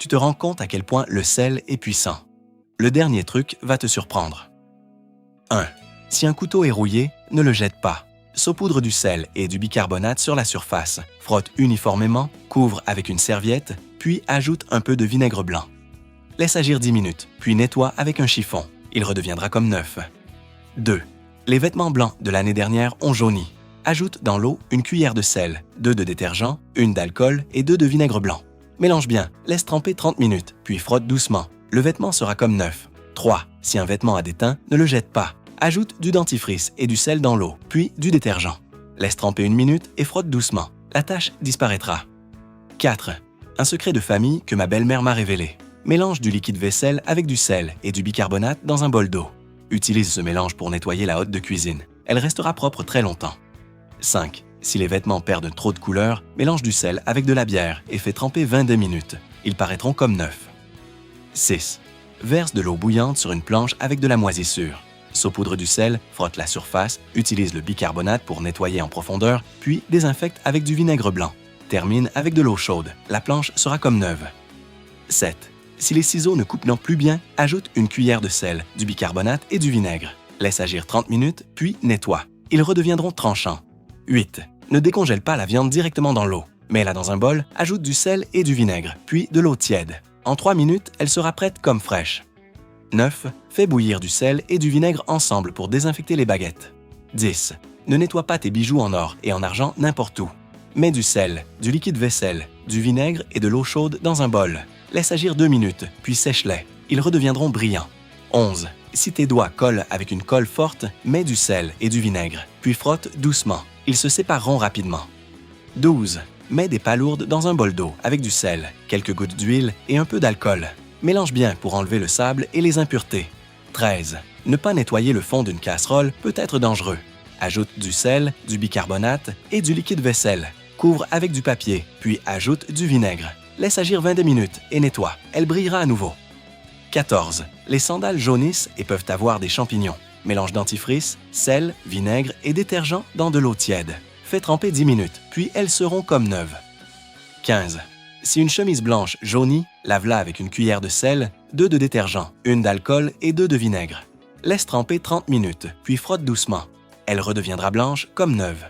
tu te rends compte à quel point le sel est puissant. Le dernier truc va te surprendre. 1. Si un couteau est rouillé, ne le jette pas. Saupoudre du sel et du bicarbonate sur la surface, frotte uniformément, couvre avec une serviette, puis ajoute un peu de vinaigre blanc. Laisse agir 10 minutes, puis nettoie avec un chiffon. Il redeviendra comme neuf. 2. Les vêtements blancs de l'année dernière ont jauni. Ajoute dans l'eau une cuillère de sel, 2 de détergent, 1 d'alcool et 2 de vinaigre blanc. Mélange bien, laisse tremper 30 minutes, puis frotte doucement. Le vêtement sera comme neuf. 3. Si un vêtement a des teints, ne le jette pas. Ajoute du dentifrice et du sel dans l'eau, puis du détergent. Laisse tremper 1 minute et frotte doucement. La tache disparaîtra. 4. Un secret de famille que ma belle-mère m'a révélé. Mélange du liquide vaisselle avec du sel et du bicarbonate dans un bol d'eau. Utilise ce mélange pour nettoyer la hotte de cuisine. Elle restera propre très longtemps. 5. Si les vêtements perdent trop de couleur, mélange du sel avec de la bière et fais tremper 22 minutes. Ils paraîtront comme neufs. 6. Verse de l'eau bouillante sur une planche avec de la moisissure. Saupoudre du sel, frotte la surface, utilise le bicarbonate pour nettoyer en profondeur, puis désinfecte avec du vinaigre blanc. Termine avec de l'eau chaude. La planche sera comme neuve. 7. Si les ciseaux ne coupent plus bien, ajoute une cuillère de sel, du bicarbonate et du vinaigre. Laisse agir 30 minutes, puis nettoie. Ils redeviendront tranchants. 8. Ne décongèle pas la viande directement dans l'eau. Mets-la dans un bol, ajoute du sel et du vinaigre, puis de l'eau tiède. En 3 minutes, elle sera prête comme fraîche. 9. Fais bouillir du sel et du vinaigre ensemble pour désinfecter les baguettes. 10. Ne nettoie pas tes bijoux en or et en argent n'importe où. Mets du sel, du liquide vaisselle, du vinaigre et de l'eau chaude dans un bol. Laisse agir 2 minutes, puis sèche-les. Ils redeviendront brillants. 11. Si tes doigts collent avec une colle forte, mets du sel et du vinaigre, puis frotte doucement. Ils se sépareront rapidement. 12. Mets des palourdes dans un bol d'eau avec du sel, quelques gouttes d'huile et un peu d'alcool. Mélange bien pour enlever le sable et les impuretés. 13. Ne pas nettoyer le fond d'une casserole peut être dangereux. Ajoute du sel, du bicarbonate et du liquide vaisselle. Couvre avec du papier, puis ajoute du vinaigre. Laisse agir 22 minutes et nettoie. Elle brillera à nouveau. 14. Les sandales jaunissent et peuvent avoir des champignons. Mélange dentifrice, sel, vinaigre et détergent dans de l'eau tiède. Fais tremper 10 minutes, puis elles seront comme neuves. 15. Si une chemise blanche jaunit, lave-la avec une cuillère de sel, 2 de détergent, 1 d'alcool et 2 de vinaigre. Laisse tremper 30 minutes, puis frotte doucement. Elle redeviendra blanche comme neuve.